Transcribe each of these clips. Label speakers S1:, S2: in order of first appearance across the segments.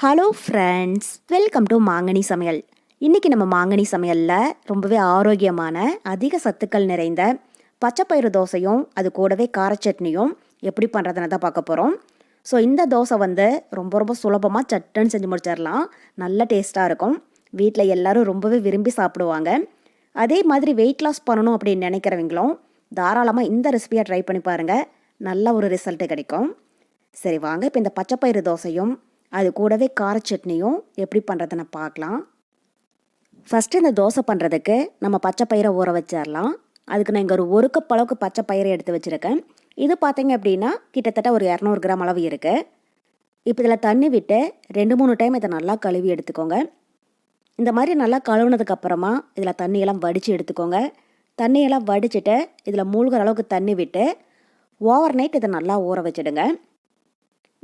S1: Hello friends, welcome to மாங்கனி சமையல். இன்றைக்கி நம்ம மாங்கனி சமையலில் ரொம்பவே ஆரோக்கியமான அதிக சத்துக்கள் நிறைந்த பச்சைப்பயிறு தோசையும் அது கூடவே கார சட்னியும் எப்படி பண்ணுறதுன்னு தான் பார்க்க போகிறோம். ஸோ இந்த தோசை ரொம்ப ரொம்ப சுலபமாக சட்டுன்னு செஞ்சு முடிச்சிடலாம். நல்ல டேஸ்ட்டாக இருக்கும். வீட்டில் எல்லோரும் ரொம்பவே விரும்பி சாப்பிடுவாங்க. அதே மாதிரி வெயிட் லாஸ் பண்ணணும் அப்படின்னு நினைக்கிறவங்களும் தாராளமாக இந்த ரெசிபியை ட்ரை பண்ணி பாருங்கள். நல்ல ஒரு ரிசல்ட்டு கிடைக்கும். சரி வாங்க, இப்போ இந்த பச்சைப்பயிறு தோசையும் அது கூடவே கார சட்னியும் எப்படி பண்ணுறதுன்னு பார்க்கலாம். ஃபஸ்ட்டு இந்த தோசை பண்ணுறதுக்கு நம்ம பச்சை பயிரை ஊற வச்சிடலாம். அதுக்கு நான் இங்கே ஒரு கப் அளவுக்கு பச்சை பயிரை எடுத்து வச்சுருக்கேன். இது பார்த்தீங்க அப்படின்னா கிட்டத்தட்ட ஒரு 200 கிராம் அளவு இருக்குது. இப்போ இதில் தண்ணி விட்டு 2-3 டைம் இதை நல்லா கழுவி எடுத்துக்கோங்க. இந்த மாதிரி நல்லா கழுவுனதுக்கப்புறமா இதில் தண்ணியெல்லாம் வடித்து எடுத்துக்கோங்க. தண்ணியெல்லாம் வடிச்சிட்டு இதில் மூழ்கிற அளவுக்கு தண்ணி விட்டு ஓவர் நைட் இதை நல்லா ஊற வச்சிடுங்க.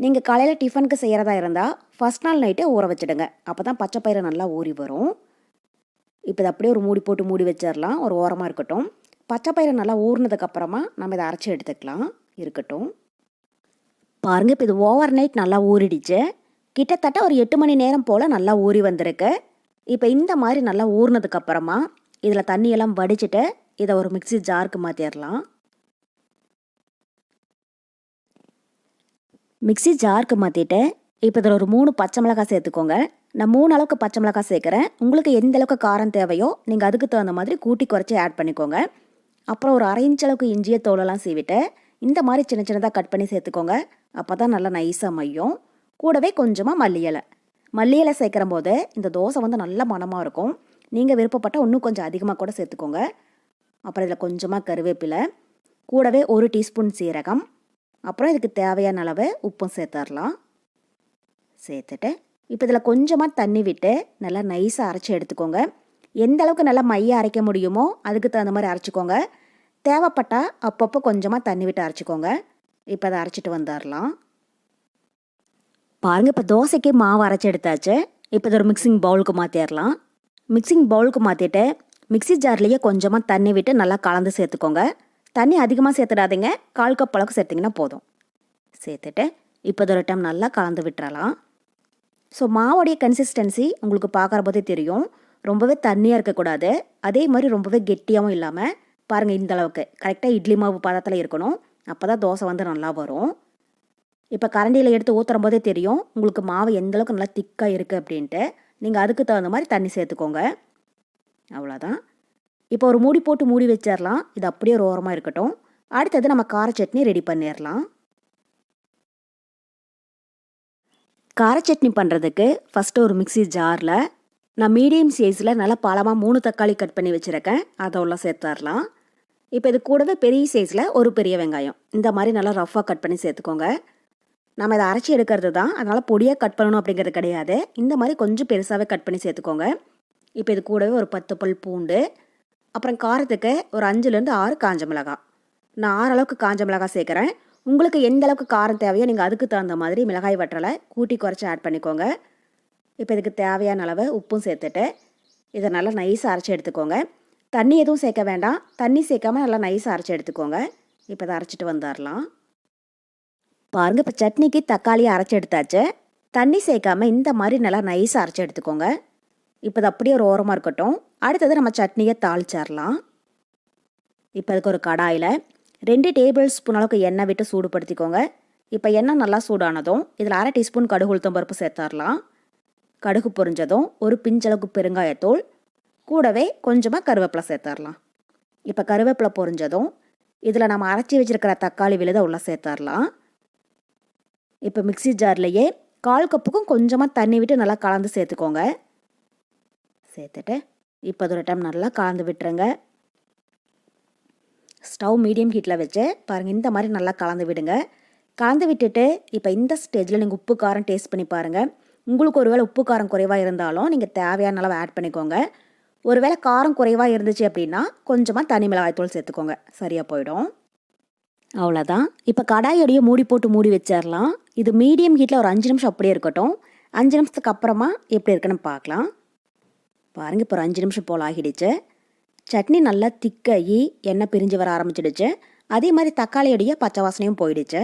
S1: நீங்கள் காலையில் டிஃபனுக்கு செய்கிறதா இருந்தால் ஃபஸ்ட் நாள் நைட்டே ஊற வச்சுடுங்க. அப்போ தான் பச்சை பயிறு நல்லா ஊறி வரும். இப்போ இதை அப்படியே ஒரு மூடி போட்டு மூடி வச்சிடலாம். ஒரு ஓரமாக இருக்கட்டும். பச்சை பயிறு நல்லா ஊறினதுக்கப்புறமா நம்ம இதை அரைச்சி எடுத்துக்கலாம். இருக்கட்டும். பாருங்கள், இப்போ இது ஓவர் நைட் நல்லா ஊறிடுச்சு. கிட்டத்தட்ட ஒரு 8 மணி நேரம் போல் நல்லா ஊறி வந்திருக்கு. இப்போ இந்த மாதிரி நல்லா ஊறினதுக்கப்புறமா இதில் தண்ணியெல்லாம் வடிச்சிட்டு இதை ஒரு மிக்ஸி ஜாருக்கு மாற்றிடலாம். மிக்ஸி ஜாருக்கு மாற்றிட்டு இப்போ இதில் ஒரு 3 பச்சை மிளகாய் சேர்த்துக்கோங்க. நான் 3 அளவுக்கு பச்சை மிளகாய் சேர்க்குறேன். உங்களுக்கு எந்த அளவுக்கு காரம் தேவையோ நீங்கள் அதுக்கு தகுந்த மாதிரி கூட்டி குறைச்சி ஆட் பண்ணிக்கோங்க. அப்புறம் ஒரு 1/2 இன்ச் அளவுக்கு இஞ்சியை தோலெல்லாம் சீவிட்டு இந்த மாதிரி சின்ன சின்னதாக கட் பண்ணி சேர்த்துக்கோங்க. அப்போ தான் நல்லா நைஸாக மையும். கூடவே கொஞ்சமாக மல்லி இலை சேர்க்குற போது இந்த தோசை நல்ல மணமாக இருக்கும். நீங்கள் விருப்பப்பட்டால் இன்னும் கொஞ்சம் அதிகமாக கூட சேர்த்துக்கோங்க. அப்புறம் இதில் கொஞ்சமாக கருவேப்பிலை, கூடவே 1 டீஸ்பூன் சீரகம், அப்புறம் இதுக்கு தேவையான அளவு உப்பும் சேர்த்துடலாம். சேர்த்துட்டு இப்போ இதில் கொஞ்சமாக தண்ணி விட்டு நல்லா நைஸாக அரைச்சி எடுத்துக்கோங்க. எந்த அளவுக்கு நல்லா மையாக அரைக்க முடியுமோ அதுக்கு தகுந்த மாதிரி அரைச்சிக்கோங்க. தேவைப்பட்டால் அப்பப்போ கொஞ்சமாக தண்ணி விட்டு அரைச்சிக்கோங்க. இப்போ அதை அரைச்சிட்டு வந்துடலாம். பாருங்கள், இப்போ தோசைக்கு மாவு அரைச்சி எடுத்தாச்சு. இப்போ இதை ஒரு மிக்சிங் பவுலுக்கு மாற்றிடலாம். மிக்சிங் பவுலுக்கு மாற்றிட்டு மிக்ஸி ஜார்லேயே கொஞ்சமாக தண்ணி விட்டு நல்லா கலந்து சேர்த்துக்கோங்க. தண்ணி அதிகமாக சேர்த்துடாதீங்க. 1/4 கப் அளவுக்கு சேர்த்திங்கன்னா போதும். சேர்த்துட்டு இப்போ ஒரு டைம் நல்லா கலந்து விட்டுறலாம். ஸோ மாவோடைய கன்சிஸ்டன்சி உங்களுக்கு பார்க்குற போதே தெரியும். ரொம்பவே தண்ணியாக இருக்கக்கூடாது, அதே மாதிரி ரொம்பவே கெட்டியாகவும் இல்லாமல் பாருங்கள், இந்த அளவுக்கு கரெக்டாக இட்லி மாவு பதத்தில் இருக்கணும். அப்போ தான் தோசை நல்லா வரும். இப்போ கரண்டியில் எடுத்து ஊற்றுற போதே தெரியும் உங்களுக்கு மாவு எந்த அளவுக்கு நல்லா திக்காக இருக்குது அப்படின்ட்டு. நீங்கள் அதுக்கு தகுந்த மாதிரி தண்ணி சேர்த்துக்கோங்க. அவ்வளோதான். இப்போ ஒரு மூடி போட்டு மூடி வச்சிடலாம். இது அப்படியே ஒரு ஓரமாக இருக்கட்டும். அடுத்தது நம்ம கார சட்னி ரெடி பண்ணிடலாம். கார சட்னி பண்ணுறதுக்கு ஃபஸ்ட்டு ஒரு மிக்ஸி ஜாரில் நான் மீடியம் சைஸில் நல்லா பழமாக 3 தக்காளி கட் பண்ணி வச்சுருக்கேன். அதை உள்ள சேர்த்துடலாம். இப்போ இது கூடவே பெரிய சைஸில் ஒரு பெரிய வெங்காயம் இந்த மாதிரி நல்லா ரஃப்பாக கட் பண்ணி சேர்த்துக்கோங்க. நம்ம இதை அரைச்சி எடுக்கிறது தான், அதனால் பொடியாக கட் பண்ணணும் அப்படிங்கிறது கிடையாது. இந்த மாதிரி கொஞ்சம் பெருசாகவே கட் பண்ணி சேர்த்துக்கோங்க. இப்போ இது கூடவே ஒரு 10 பல் பூண்டு, அப்புறம் காரத்துக்கு ஒரு 5லேருந்து 6 காஞ்ச மிளகாய். நான் 6 அளவுக்கு காஞ்ச மிளகாய் சேர்க்குறேன். உங்களுக்கு எந்த அளவுக்கு காரம் தேவையோ நீங்கள் அதுக்கு தகுந்த மாதிரி மிளகாய் வற்றலை கூட்டி குறைச்சி ஆட் பண்ணிக்கோங்க. இப்போ இதுக்கு தேவையான அளவு உப்பும் சேர்த்துட்டு இதை நல்லா நைஸாக அரைச்சி எடுத்துக்கோங்க. தண்ணி எதுவும் சேர்க்க வேண்டாம். தண்ணி சேர்க்காமல் நல்லா நைஸாக அரைச்சி எடுத்துக்கோங்க. இப்போ இதை அரைச்சிட்டு வந்துடலாம். பாருங்கள், இப்போ சட்னிக்கு தக்காளியை அரைச்சி எடுத்தாச்சு. தண்ணி சேர்க்காமல் இந்த மாதிரி நல்லா நைஸாக அரைச்சி எடுத்துக்கோங்க. இப்போ இது அப்படியே ஒரு ஓரமாக இருக்கட்டும். அடுத்தது நம்ம சட்னியை தாளிச்சிடலாம். இப்போ அதுக்கு ஒரு கடாயில் 2 டேபிள் ஸ்பூன் அளவுக்கு எண்ணெய் விட்டு சூடுபடுத்திக்கோங்க. இப்போ எண்ணெய் நல்லா சூடானதும் இதில் 1/2 டீஸ்பூன் கடுகு உளுத்தம் பருப்பு சேர்த்துடலாம். கடுகு பொரிஞ்சதும் ஒரு பிஞ்சளவுக்கு பெருங்காயத்தூள், கூடவே கொஞ்சமாக கருவேப்பிலை சேர்த்துடலாம். இப்போ கருவேப்பிலை பொரிஞ்சதும் இதில் நம்ம அரைச்சி வச்சுருக்கிற தக்காளி விழுதை உள்ள சேர்த்துடலாம். இப்போ மிக்ஸி ஜார்லேயே 1/4 கப்புக்கும் கொஞ்சமாக தண்ணி விட்டு நல்லா கலந்து சேர்த்துக்கோங்க. சேர்த்துட்டு இப்போ ஒரு டைம் நல்லா கலந்து விட்டுருங்க. ஸ்டவ் மீடியம் ஹீட்டில் வச்சு பாருங்கள், இந்த மாதிரி நல்லா கலந்து விடுங்க. கலந்து விட்டுட்டு இப்போ இந்த ஸ்டேஜில் நீங்கள் உப்பு காரம் டேஸ்ட் பண்ணி பாருங்கள். உங்களுக்கு ஒருவேளை உப்பு காரம் குறைவாக இருந்தாலும் நீங்கள் தேவையான அளவு ஆட் பண்ணிக்கோங்க. ஒருவேளை காரம் குறைவாக இருந்துச்சு அப்படின்னா கொஞ்சமாக தனி மிளகாய்த்தூள் சேர்த்துக்கோங்க, சரியாக போயிடும். அவ்வளோதான். இப்போ கடாயோடைய மூடி போட்டு மூடி வச்சிடலாம். இது மீடியம் ஹீட்டில் ஒரு 5 நிமிஷம் அப்படியே இருக்கட்டும். 5 நிமிஷத்துக்கு அப்புறமா எப்படி இருக்குன்னு பார்க்கலாம். பாருங்கள், இப்போ ஒரு 5 நிமிஷம் போல் ஆகிடுச்சு. சட்னி நல்லா திக்காகி எண்ணெய் பிரிஞ்சு வர ஆரம்பிச்சிடுச்சு. அதே மாதிரி தக்காளியோடைய பச்சை வாசனையும் போயிடுச்சு.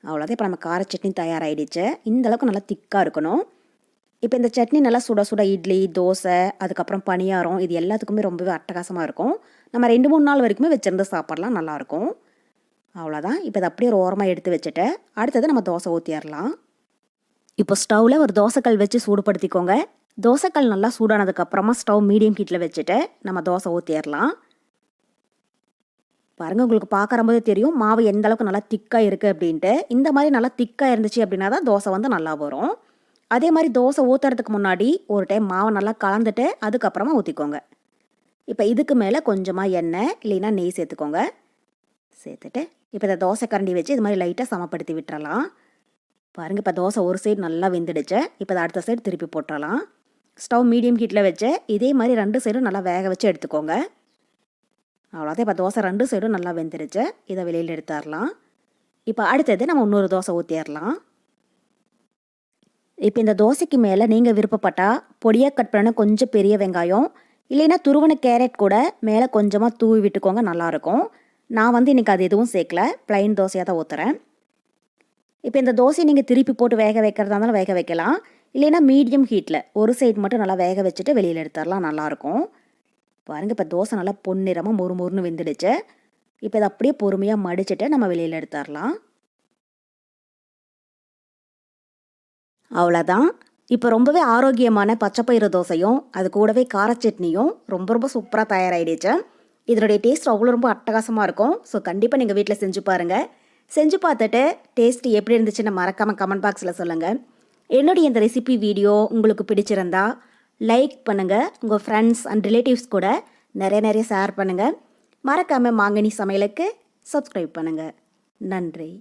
S1: அவ்வளோதான். இப்போ நம்ம கார சட்னி தயாராகிடுச்சு. இந்தளவுக்கு நல்லா திக்காக இருக்கணும். இப்போ இந்த சட்னி நல்லா சுட சுட இட்லி, தோசை, அதுக்கப்புறம் பணியாரம் இது எல்லாத்துக்குமே ரொம்பவே அட்டகாசமாக இருக்கும். நம்ம 2-3 நாள் வரைக்குமே வச்சுருந்து சாப்பிட்லாம், நல்லாயிருக்கும். அவ்வளோதான். இப்போ இதை அப்படியே ஒரு ஓரமாக எடுத்து வச்சுட்டு அடுத்தது நம்ம தோசை ஊற்றிடலாம். இப்போ ஸ்டவ்வில் ஒரு தோசைக்கல் வச்சு சூடுபடுத்திக்கோங்க. தோசைக்கல் நல்லா சூடானதுக்கப்புறமா ஸ்டவ் மீடியம் ஹீட்டில் வச்சுட்டு நம்ம தோசை ஊற்றிடலாம். பாருங்கள், உங்களுக்கு பார்க்குறம்போதே தெரியும் மாவு எந்த அளவுக்கு நல்லா திக்காக இருக்குது அப்படின்ட்டு. இந்த மாதிரி நல்லா திக்காக இருந்துச்சு அப்படின்னா தான் தோசை வந்து நல்லா வரும். அதே மாதிரி தோசை ஊற்றுறதுக்கு முன்னாடி ஒரு டைம் மாவை நல்லா கலந்துட்டு அதுக்கப்புறமா ஊற்றிக்கோங்க. இப்போ இதுக்கு மேலே கொஞ்சமாக எண்ணெய் இல்லைன்னா நெய் சேர்த்துக்கோங்க. சேர்த்துட்டு இப்போ இந்த தோசை கரண்டி வச்சு இது மாதிரி லைட்டாக சமப்படுத்தி விட்டுறலாம். பாருங்கள், இப்போ தோசை ஒரு சைடு நல்லா வெந்துடுச்சு. இப்போ அதை அடுத்த சைடு திருப்பி போட்டுடலாம். ஸ்டவ் மீடியம் ஹீட்டில் வச்சு இதே மாதிரி 2 சைடும் நல்லா வேக வச்சு எடுத்துக்கோங்க. அவ்வளோதான். இப்போ தோசை 2 சைடும் நல்லா வெந்துடுச்சு. இதை வெளியில் எடுத்துடலாம். இப்போ அடுத்தது நம்ம இன்னொரு தோசை ஊற்றிடலாம். இப்போ இந்த தோசைக்கு மேலே நீங்கள் விருப்பப்பட்டால் பொடியாக கட் பண்ண கொஞ்சம் பெரிய வெங்காயம் இல்லைன்னா துருவன கேரட் கூட மேலே கொஞ்சமாக தூவி விட்டுக்கோங்க, நல்லாயிருக்கும். நான் வந்து இன்றைக்கி அது எதுவும் சேர்க்கல, ப்ளைன் தோசையாக தான் ஊற்றுறேன். இப்போ இந்த தோசையை நீங்கள் திருப்பி போட்டு வேக வைக்கிறதா இருந்தாலும் வேக வைக்கலாம். இல்லைன்னா மீடியம் ஹீட்டில் ஒரு சைடு மட்டும் நல்லா வேக வச்சுட்டு வெளியில் எடுத்துடலாம், நல்லாயிருக்கும். பாருங்கள், இப்போ தோசை நல்லா பொன்னிறமாக மொறுமொறுன்னு வெந்துடுச்சு. இப்போ இதை அப்படியே பொறுமையாக மடிச்சுட்டு நம்ம வெளியில் எடுத்துடலாம். அவ்வளோதான். இப்போ ரொம்பவே ஆரோக்கியமான பச்சைப்பயிறு தோசையும் அது கூடவே கார சட்னியும் ரொம்ப ரொம்ப சூப்பராக தயாராகிடுச்சு. இதனுடைய டேஸ்ட் அவ்வளோ ரொம்ப அட்டகாசமாக இருக்கும். ஸோ கண்டிப்பாக நீங்கள் வீட்டில் செஞ்சு பாருங்கள். செஞ்சு பார்த்துட்டு டேஸ்ட் எப்படி இருந்துச்சுன்னு மறக்காமல் கமெண்ட் பாக்ஸில் சொல்லுங்கள். என்னுடைய இந்த ரெசிபி வீடியோ உங்களுக்கு பிடிச்சிருந்தா லைக் பண்ணுங்கள். உங்கள் ஃப்ரெண்ட்ஸ் அண்ட் ரிலேட்டிவ்ஸ் கூட நிறைய ஷேர் பண்ணுங்கள். மறக்காமல் மாங்கனி சமையலுக்கு சப்ஸ்கிரைப் பண்ணுங்கள். நன்றி.